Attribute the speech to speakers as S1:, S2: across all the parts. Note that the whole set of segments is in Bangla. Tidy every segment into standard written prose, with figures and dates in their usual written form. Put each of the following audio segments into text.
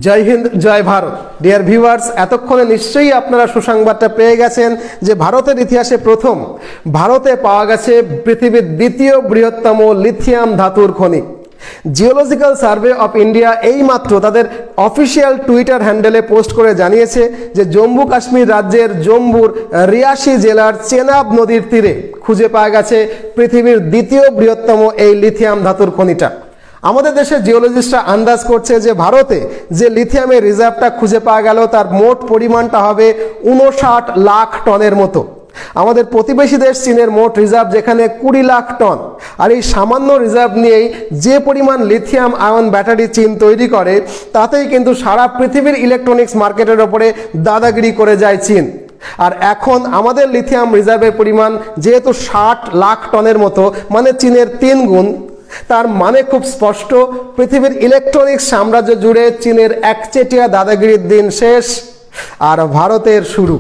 S1: জয় হিন্দ, জয় ভারত। ডিয়ার ভিউয়ার্স, এতক্ষণে নিশ্চয়ই আপনারা সুসংবাদটা পেয়ে গেছেন যে ভারতের ইতিহাসে প্রথম ভারতে পাওয়া গেছে পৃথিবীর দ্বিতীয় বৃহত্তম লিথিয়াম ধাতুর খনি। জিওলজিক্যাল সার্ভে অফ ইন্ডিয়া এইমাত্র তাদের অফিসিয়াল টুইটার হ্যান্ডেলে পোস্ট করে জানিয়েছে যে জম্মু কাশ্মীর রাজ্যের জম্মুর রিয়াসি জেলার চেনাব নদীর তীরে খুঁজে পাওয়া গেছে পৃথিবীর দ্বিতীয় বৃহত্তম এই লিথিয়াম ধাতুর খনিটা। আমাদের দেশের জিওলজিস্টরা আন্দাজ করছে যে ভারতে যে লিথিয়ামের রিজার্ভটা খুঁজে পাওয়া গেল তার মোট পরিমাণটা হবে 59 লাখ টনের মতো। আমাদের প্রতিবেশী দেশ চীনের মোট রিজার্ভ যেখানে 20 লাখ টন, আর এই সামান্য রিজার্ভ নিয়েই যে পরিমাণ লিথিয়াম আয়ন ব্যাটারি চীন তৈরি করে তাতেই কিন্তু সারা পৃথিবীর ইলেকট্রনিক্স মার্কেটের ওপরে দাদাগিরি করে যায় চীন। আর এখন আমাদের লিথিয়াম রিজার্ভের পরিমাণ যেহেতু 60 লাখ টনের মতো, মানে চীনের 3 গুণ, তার মানে খুব স্পষ্ট পৃথিবীর ইলেকট্রনিক্স সাম্রাজ্য জুড়ে চীনের একচেটিয়া দাদাগিরির দিন শেষ আর ভারতের শুরু।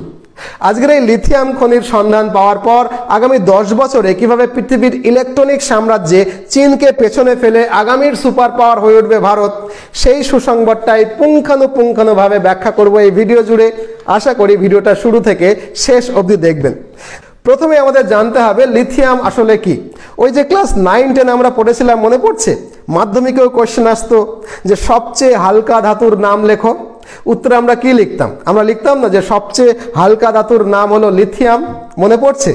S1: আজকের এই লিথিয়াম খনির সন্ধান পাওয়ার পর আগামী 10 বছরে কিভাবে পৃথিবীর ইলেকট্রনিক্স সাম্রাজ্যে চীনকে পেছনে ফেলে আগামীর সুপার পাওয়ার হয়ে উঠবে ভারত, সেই সুসংবাদটাই পুঙ্খানুপুঙ্খানুভাবে ব্যাখ্যা করব এই ভিডিও জুড়ে। আশা করি ভিডিওটা শুরু থেকে শেষ অবধি দেখবেন। প্রথমে আমাদের জানতে হবে লিথিয়াম আসলে কি। ওই যে ক্লাস 9-10 আমরা পড়েছিলাম, মনে পড়ছে? মাধ্যমিকেও কোশ্চেন আসতো যে সবচেয়ে হালকা ধাতুর নাম লেখো। উত্তরে আমরা কি লিখতাম? আমরা লিখতাম না যে সবচেয়ে হালকা ধাতুর নাম হলো লিথিয়াম? মনে পড়ছে?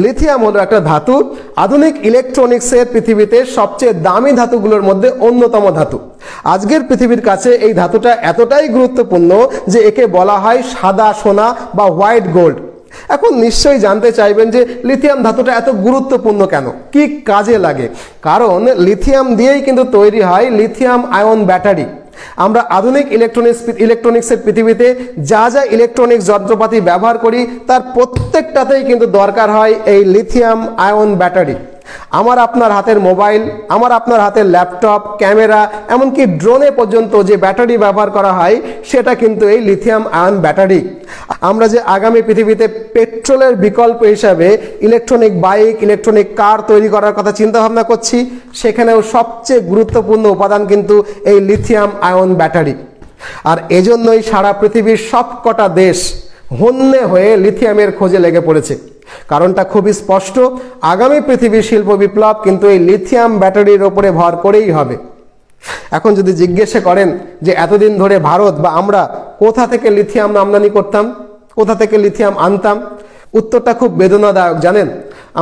S1: লিথিয়াম হলো একটা ধাতু, আধুনিক ইলেকট্রনিক্সের পৃথিবীতে সবচেয়ে দামি ধাতুগুলোর মধ্যে অন্যতম ধাতু। আজকের পৃথিবীর কাছে এই ধাতুটা এতটাই গুরুত্বপূর্ণ যে একে বলা হয় সাদা সোনা বা হোয়াইট গোল্ড। এখন নিশ্চয়ই জানতে চাইবেন যে লিথিয়াম ধাতুটা এত গুরুত্বপূর্ণ কেন, কি কাজে লাগে? কারণ লিথিয়াম দিয়েই কিন্তু তৈরি হয় লিথিয়াম আয়ন ব্যাটারি। আমরা আধুনিক ইলেকট্রনিক্সের পৃথিবীতে যা যা ইলেকট্রনিক্স যন্ত্রপাতি ব্যবহার করি তার প্রত্যেকটাতেই কিন্তু দরকার হয় এই লিথিয়াম আয়ন ব্যাটারি। আমার আপনার হাতের মোবাইল, আমার আপনার হাতের ল্যাপটপ, ক্যামেরা, এমনকি ড্রোনে পর্যন্ত যে ব্যাটারি ব্যবহার করা হয় সেটা কিন্তু এই লিথিয়াম আয়ন ব্যাটারি। আমরা যে আগামী পৃথিবীতে পেট্রোলের বিকল্প হিসাবে ইলেকট্রনিক বাইক, ইলেকট্রনিক কার তৈরি করার কথা চিন্তা ভাবনা করছি, সেখানেও সবচেয়ে গুরুত্বপূর্ণ উপাদান কিন্তু এই লিথিয়াম আয়ন ব্যাটারি। আর এজন্যই সারা পৃথিবীর সবকটা দেশ হন্যে হয়ে লিথিয়ামের খোঁজে লেগে পড়েছে। কারণটা খুবই স্পষ্ট, আগামী পৃথিবীর শিল্প বিপ্লব কিন্তু এই লিথিয়াম ব্যাটারির ওপরে ভর করেই হবে। এখন যদি জিজ্ঞাসা করেন যে এতদিন ধরে ভারত বা আমরা কোথা থেকে লিথিয়াম আমদানি করতাম, কোথা থেকে লিথিয়াম আনতাম, উত্তরটা খুব বেদনাদায়ক। জানেন,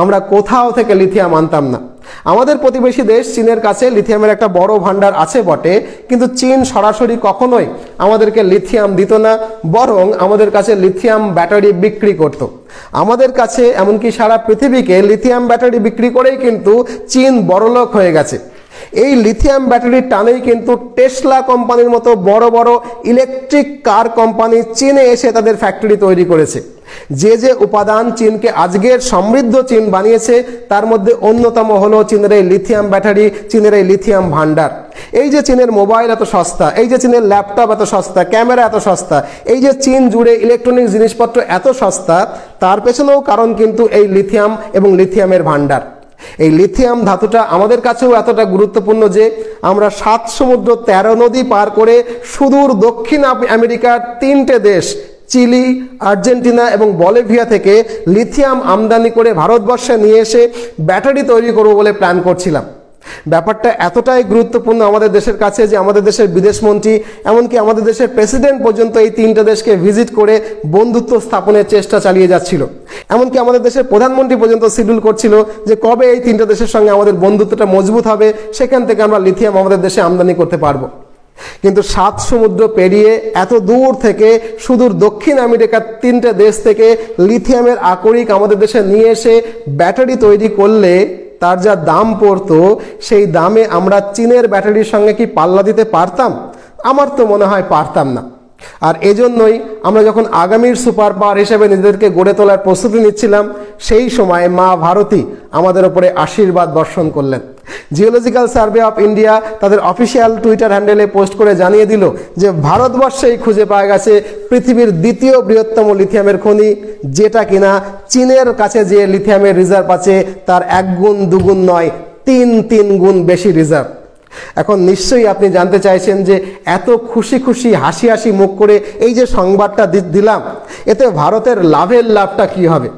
S1: আমরা কোথাও থেকে লিথিয়াম আনতাম না। আমাদের প্রতিবেশী দেশ চীনের কাছে লিথিয়ামের একটা বড় ভান্ডার আছে বটে, কিন্তু চীন সরাসরি কখনোই আমাদেরকে লিথিয়াম দিত না, বরং আমাদের কাছে লিথিয়াম ব্যাটারি বিক্রি করত। আমাদের কাছে এমনকি সারা পৃথিবীকে লিথিয়াম ব্যাটারি বিক্রি করেই কিন্তু চীন বড়লোক হয়ে গেছে। এই লিথিয়াম ব্যাটারির টানেই কিন্তু টেসলা কোম্পানির মতো বড় বড় ইলেকট্রিক কার কোম্পানি চীনে এসে তাদের ফ্যাক্টরি তৈরি করেছে। যে যে উপাদান চীনকে আজকের সমৃদ্ধ চীন বানিয়েছে তার মধ্যে অন্যতম হলো চীনের এই লিথিয়াম ব্যাটারি, চীনের এই লিথিয়াম ভান্ডার। এই যে চীনের মোবাইল এত সস্তা, এই যে চীনের ল্যাপটপ এত সস্তা, ক্যামেরা এত সস্তা, এই যে চীন জুড়ে ইলেকট্রনিক্স জিনিসপত্র এত সস্তা, তার পেছনেও কারণ কিন্তু এই লিথিয়াম এবং লিথিয়ামের ভান্ডার। এই লিথিয়াম ধাতুটা আমাদের কাছেও এতটা গুরুত্বপূর্ণ যে আমরা 7 সমুদ্র 13 নদী পার করে সুদূর দক্ষিণ আমেরিকার 3টে দেশ চিলি, আর্জেন্টিনা এবং বলিভিয়া থেকে লিথিয়াম আমদানি করে ভারতবর্ষে নিয়ে এসে ব্যাটারি তৈরি করব বলে প্ল্যান করছিলাম। ব্যাপারটা এতটাই গুরুত্বপূর্ণ আমাদের দেশের কাছে যে আমাদের দেশের বিদেশমন্ত্রী, এমনকি আমাদের দেশের প্রেসিডেন্ট পর্যন্ত এই 3টে দেশকে ভিজিট করে বন্ধুত্ব স্থাপনের চেষ্টা চালিয়ে যাচ্ছিল। এমনকি আমাদের দেশের প্রধানমন্ত্রী পর্যন্ত শিডিউল করছিল যে কবে এই 3টে দেশের সঙ্গে আমাদের বন্ধুত্বটা মজবুত হবে, সেখান থেকে আমরা লিথিয়াম আমাদের দেশে আমদানি করতে পারবো। কিন্তু 7 সমুদ্র পেরিয়ে এত দূর থেকে সুদূর দক্ষিণ আমেরিকার 3টে দেশ থেকে লিথিয়ামের আকরিক আমাদের দেশে নিয়ে এসে ব্যাটারি তৈরি করলে তার যা দাম পড়তো, সেই দামে আমরা চীনের ব্যাটারির সঙ্গে কি পাল্লা দিতে পারতাম? আমার তো মনে হয় পারতাম না। আর এজন্যই আমরা যখন আগামীর সুপার পাওয়ার হিসেবে নিজেদেরকে গড়ে তোলার প্রস্তুতি নিচ্ছিলাম, সেই সময় মা ভারতী আমাদের উপরে আশীর্বাদ বর্ষণ করলেন। জিওলজিক্যাল সার্ভে অফ ইন্ডিয়া তাদের অফিসিয়াল টুইটার হ্যান্ডেলে পোস্ট করে জানিয়ে দিল যে ভারতবর্ষেই খুঁজে পাওয়া গেছে পৃথিবীর দ্বিতীয় বৃহত্তম লিথিয়ামের খনি, যেটা কিনা চীনের কাছে যে লিথিয়ামের রিজার্ভ আছে তার 1 গুণ 2 গুণ নয়, 3 গুণ বেশি রিজার্ভ। এখন নিশ্চয়ই আপনি জানতে চাইছেন যে এত খুশি খুশি হাসি হাসি মুখ করে এই যে সংবাদটা দিলাম, এতে ভারতের লাভটা কি হবে?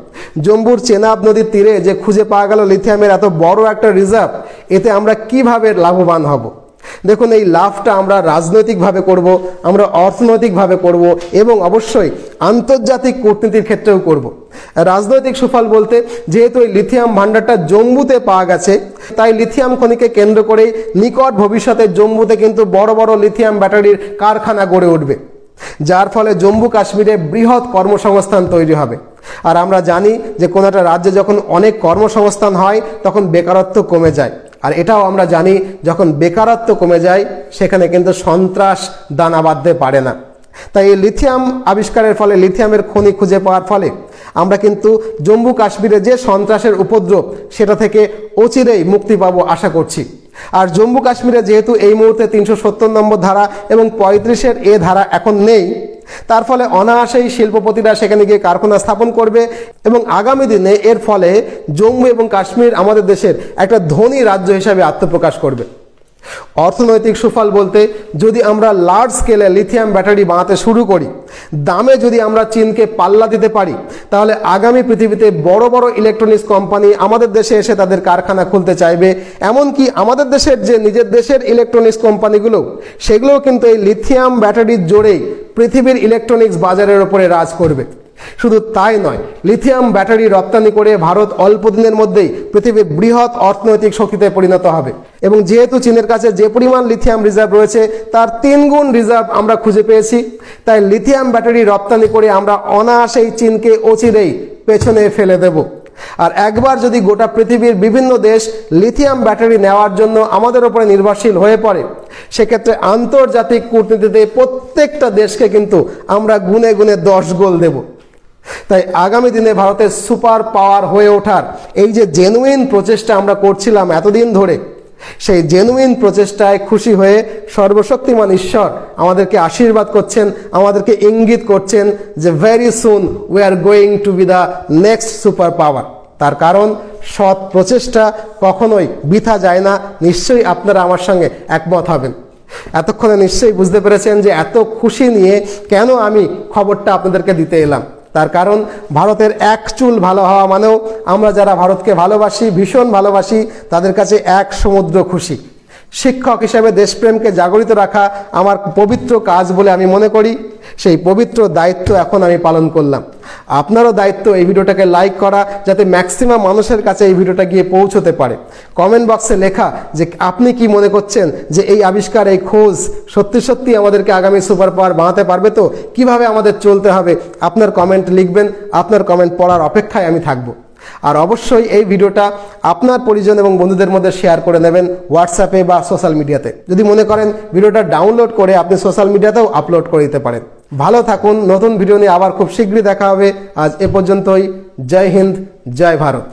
S1: জম্বুর চেনাব নদীর তীরে যে খুঁজে পাওয়া গেল লিথিয়ামের এত বড় একটা রিজার্ভ, এতে আমরা কিভাবে লাভবান হব? দেখুন, এই লাভটা আমরা রাজনৈতিকভাবে করব, আমরা অর্থনৈতিকভাবে করব এবং অবশ্যই আন্তর্জাতিক কূটনীতির ক্ষেত্রেও করব। রাজনৈতিক সুফল বলতে, যেহেতু এই লিথিয়াম ভান্ডারটা জম্মুতে পাওয়া গেছে, তাই লিথিয়াম খনিকে কেন্দ্র করেই নিকট ভবিষ্যতে জম্মুতে কিন্তু বড় বড় লিথিয়াম ব্যাটারির কারখানা গড়ে উঠবে, যার ফলে জম্মু কাশ্মীরে বৃহৎ কর্মসংস্থান তৈরি হবে। আর আমরা জানি যে কোনো একটা রাজ্যে যখন অনেক কর্মসংস্থান হয় তখন বেকারত্ব কমে যায়। আর এটাও আমরা জানি, যখন বেকারত্ব কমে যায় সেখানে কিন্তু সন্ত্রাস দানা বাঁধতে পারে না। তাই এই লিথিয়াম আবিষ্কারের ফলে, লিথিয়ামের খনি খুঁজে পাওয়ার ফলে আমরা কিন্তু জম্মু কাশ্মীরে যে সন্ত্রাসের উপদ্রব, সেটা থেকে অচিরেই মুক্তি পাবো আশা করছি। আর জম্মু কাশ্মীরে যেহেতু এই মুহূর্তে 370 নম্বর ধারা এবং 35-এর এ ধারা এখন নেই, তার ফলে অনায়াসেই শিল্পপতিরা সেখানে গিয়ে কারখানা স্থাপন করবে এবং আগামী দিনে এর ফলে জম্মু এবং কাশ্মীর আমাদের দেশের একটা ধনী রাজ্য হিসাবে আত্মপ্রকাশ করবে। অর্থনৈতিক সুফল বলতে, যদি আমরা লার্জ স্কেলে লিথিয়াম ব্যাটারি বানাতে শুরু করি, দামে যদি আমরা চীনকে পাল্লা দিতে পারি, তাহলে আগামী পৃথিবীতে বড় বড় ইলেকট্রনিক্স কোম্পানি আমাদের দেশে এসে তাদের কারখানা খুলতে চাইবে। এমনকি আমাদের দেশের যে নিজের দেশের ইলেকট্রনিক্স কোম্পানিগুলো, সেগুলোও কিন্তু এই লিথিয়াম ব্যাটারির জোরেই পৃথিবীর ইলেকট্রনিক্স বাজারের ওপরে রাজ করবে। শুধু তাই নয়, লিথিয়াম ব্যাটারি রপ্তানি করে ভারত অল্প দিনের মধ্যেই পৃথিবীর বৃহৎ অর্থনৈতিক শক্তিতে পরিণত হবে। এবং যেহেতু চীনের কাছে যে পরিমাণ লিথিয়াম রিজার্ভ রয়েছে তার 3 গুণ রিজার্ভ আমরা খুঁজে পেয়েছি, তাই লিথিয়াম ব্যাটারি রপ্তানি করে আমরা অনায়াসেই চীনকে অচিরেই পেছনে ফেলে দেব। আর একবার যদি গোটা পৃথিবীর বিভিন্ন দেশ লিথিয়াম ব্যাটারি নেওয়ার জন্য আমাদের উপরে নির্ভরশীল হয়ে পড়ে, সেক্ষেত্রে আন্তর্জাতিক কূটনীতিতে প্রত্যেকটা দেশকে কিন্তু আমরা গুনে গুনে 10 গোল দেব। তাই আগামী দিনে ভারতের সুপার পাওয়ার হয়ে ওঠার এই যে জেনুইন প্রচেষ্টা আমরা করছিলাম এতদিন ধরে, সেই জেনুইন প্রচেষ্টায় খুশি হয়ে সর্বশক্তিমান ঈশ্বর আমাদেরকে আশীর্বাদ করছেন, আমাদেরকে ইঙ্গিত করছেন যে very soon we are going to B the next super power. তার কারণ সৎ প্রচেষ্টা কখনোই বৃথা যায় না। নিশ্চয়ই আপনারা আমার সঙ্গে একমত হবেন। এতক্ষণে নিশ্চয়ই বুঝতে পেরেছেন যে এত খুশি নিয়ে কেন আমি খবরটা আপনাদেরকে দিতে এলাম। তার কারণ ভারতের এক চুল ভালো হওয়া মানেও আমরা যারা ভারতকে ভালোবাসি, ভীষণ ভালোবাসি, তাদের কাছে এক সমুদ্র খুশি। শিক্ষক হিসেবে দেশপ্রেমকে জাগরিত রাখা আমার পবিত্র কাজ বলে আমি মনে করি। সেই পবিত্র দায়িত্ব এখন আমি পালন করলাম। আপনারও দায়িত্ব এই ভিডিওটাকে লাইক করা, যাতে ম্যাক্সিমাম মানুষের কাছে এই ভিডিওটা গিয়ে পৌঁছতে পারে। কমেন্ট বক্সে লেখা যে আপনি কি মনে করছেন যে এই আবিষ্কার, এই খোঁজ সত্যি সত্যি আমাদেরকে আগামী সুপার পাওয়ার বানাতে পারবে তো? কিভাবে আমাদের চলতে হবে? আপনার কমেন্ট লিখবেন। আপনার কমেন্ট পড়ার অপেক্ষায় আমি থাকবো। আর অবশ্যই এই ভিডিওটা আপনার পরিজন এবং বন্ধুদের মধ্যে শেয়ার করে নেবেন, হোয়াটসঅ্যাপে বা সোশ্যাল মিডিয়াতে। যদি মনে করেন ভিডিওটা ডাউনলোড করে আপনি সোশ্যাল মিডিয়াতেও আপলোড করে দিতে পারেন। ভালো থাকুন। নতুন ভিডিও নিয়ে আবার খুব শীঘ্রই দেখা হবে। আজ এ পর্যন্তই। জয় হিন্দ, জয় ভারত।